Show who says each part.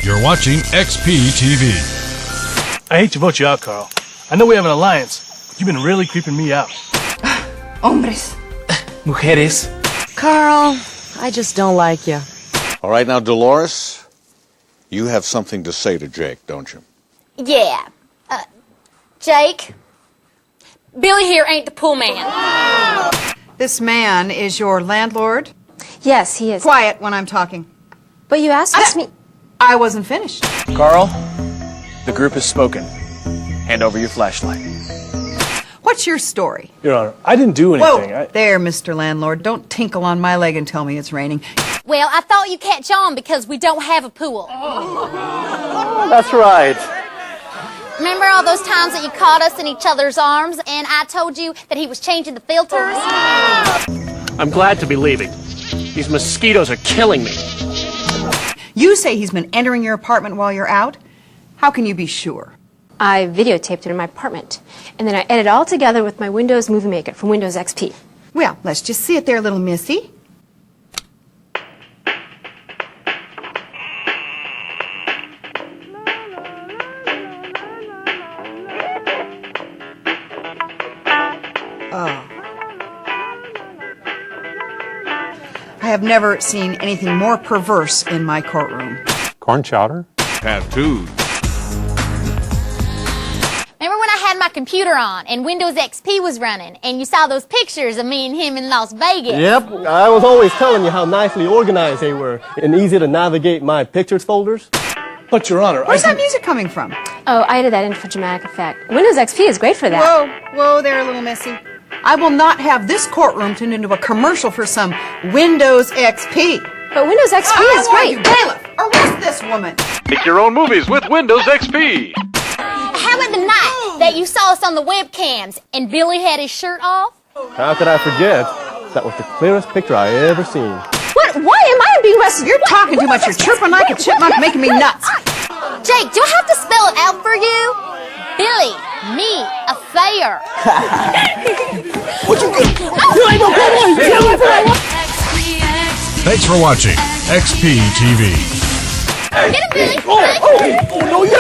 Speaker 1: You're watching XPTV.
Speaker 2: I hate to vote you out, Carl. I know we have an alliance, but you've been really creeping me out.
Speaker 3: Hombres.
Speaker 2: Mujeres.
Speaker 4: Carl, I just don't like you.
Speaker 5: All right, now, Dolores, you have something to say to Jake, don't you?
Speaker 6: Yeah. Jake, Billy here ain't the pool man.
Speaker 3: This man is your landlord?
Speaker 7: Yes, he is.
Speaker 3: Quiet when I'm talking.
Speaker 7: But you asked me.
Speaker 3: I wasn't finished.
Speaker 2: Carl, the group has spoken. Hand over your flashlight.
Speaker 3: What's your story?
Speaker 2: Your Honor, I didn't do anything.
Speaker 3: Whoa, there, Mr. Landlord. Don't tinkle on my leg and tell me it's raining.
Speaker 6: Well, I thought you'd catch on because we don't have a pool.
Speaker 2: That's right.
Speaker 6: Remember all those times that you caught us in each other's arms and I told you that he was changing the filters?
Speaker 8: I'm glad to be leaving. These mosquitoes are killing me.
Speaker 3: You say he's been entering your apartment while you're out? How can you be sure?
Speaker 7: I videotaped it in my apartment, and then I edited it all together with my Windows Movie Maker from Windows XP.
Speaker 3: Well, let's just see it there, little missy. Oh. I have never seen anything more perverse in my courtroom.
Speaker 9: Corn chowder?
Speaker 5: Tattoos.
Speaker 6: Remember when I had my computer on and Windows XP was running and you saw those pictures of me and him in Las Vegas?
Speaker 10: Yep, I was always telling you how nicely organized they were and easy to navigate my pictures folders.
Speaker 2: But, Your Honor,
Speaker 3: Where's that music coming from?
Speaker 7: Oh, I added that in for dramatic effect. Windows XP is great for that.
Speaker 3: Whoa there, little missy. I will not have this courtroom turned into a commercial for some Windows XP.
Speaker 7: But Windows XP is great.
Speaker 3: You, bailiff, arrest this woman.
Speaker 9: Make your own movies with Windows XP.
Speaker 6: How about the night that you saw us on the webcams and Billy had his shirt off?
Speaker 10: How could I forget? That was the clearest picture I ever seen.
Speaker 7: What? Why am I being arrested?
Speaker 3: You're talking too much. You're chirping like a chipmunk, making me nuts.
Speaker 6: Jake, do I have to spell it out for you? Billy, me, affair.
Speaker 1: Thanks for watching XPTV.
Speaker 6: Get him, Billy.
Speaker 10: No, you